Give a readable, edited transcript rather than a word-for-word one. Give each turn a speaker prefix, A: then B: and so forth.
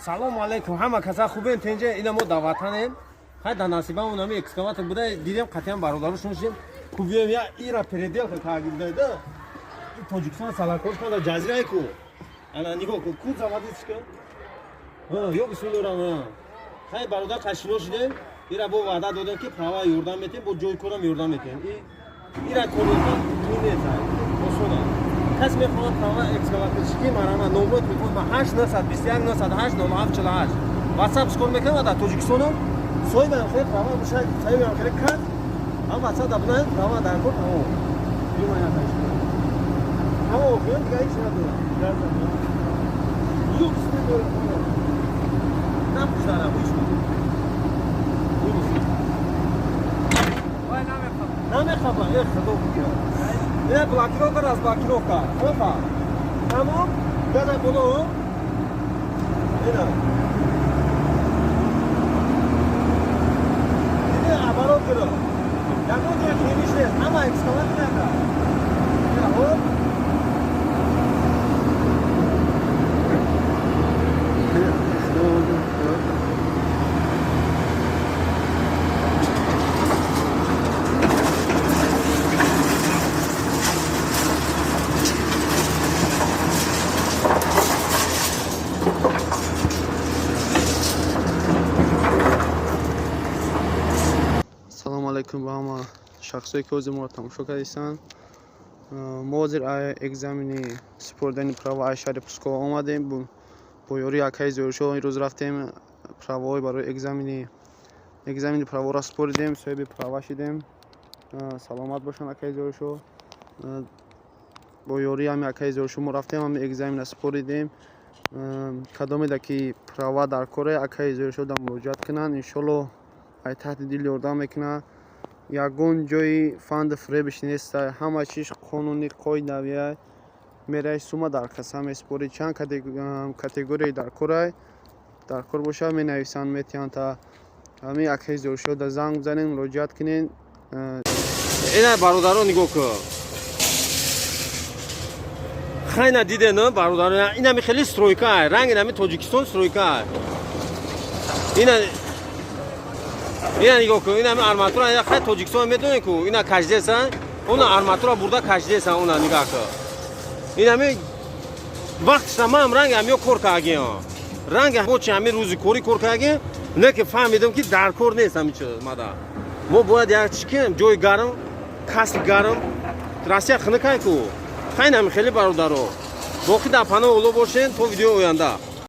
A: Салом алейкум. Ҳама каса хубен тенҷа ина мо даватанем. Хай да насибамон ами экскаватор буда дидем қатиан бародарушон шидем. Кубием я ира переделка кагибда да. Тоҷикистон салакор када ҷазираи ку. Ана нигоҳ кун ку заводичка. Ё бисмиллорам. Хай бародар қашино шидем. Ира бо ваъда додем ки права ёрдам метем, бо ҷои корам ёрдам метем. Ира кордон тунета. Осона. Кас мехоҳад права экскаваторчики марама номрот мекунад ба 8921 908 0748. WhatsApp скор мекунад дар Тоҷикистоно. Сои мехоҳад права бошад, сои мехоҳад кад. Ам WhatsApp дабна права дар кор тамо. Юма я таш. Тамо кун гай шадо. Ё бисмиллорам. Нам кушара буш. Намехабам, эх, худо бигира. Я блокировка, разблокировка. Опа. Тамом. Газа боло. Ина. Иде оборот киро. Ягон ҷои хемиш нест. Ҳама экскаватор нака. Ина хоп.
B: Салому алейкум ба ҳама шахсое ки ҳозир моро тамошо кардистанд. Мо ҳозир экзамени супурдани права шаҳри Псков омадем. Бо ёрии акаи Зӯришо имрӯз рафтем праваҳои барои экзамени праворо супурдем, соҳиби права шидем. Саломат бошанд акаи Зӯришо. Бо ёрии ҳами акаи Зӯришо мо рафтем ҳами экзамена супуридем. Кадомеда ки права дар коре акаи Зӯришо да муроҷиат кунанд. Иншолло ай таҳти дил ёрдам мекунад. Ягон ҷои фанду фребиш неста. Ҳама чиз қонунӣ қоидавия мераи сума дар каса месупурӣ. Чанд категорияи дар кор бошад менависанд, метиҳанд та ҳамин акаи Зӯришо да занг бизанед, муроҷиат кунед.
A: Ина бародарон нигоҳ кун. Хайна диден бародарон. Ина ми хеле стройка, ранги нами Тоҷикистон стройка. Ина нигоҳ кун, ина арматура ина хай Тоҷикистон медонед ку, ина каждесан, она арматура бурда каждесан, она нигоҳ кун. Ина ми вақтш тамам ранги ҳам ё кор кардем. Ранги мо чи ҳамин рӯзи кори кор кардем, не ки фаҳмидем ки дар кор нест ҳамин чиз мада. Мо бояд як чи кунем, ҷои гарм, касли гарм, Россия хунукай ку. Хайна ми хеле бародаро. Боқӣ дар паноҳ Аллоҳ бошед то видеои оянда.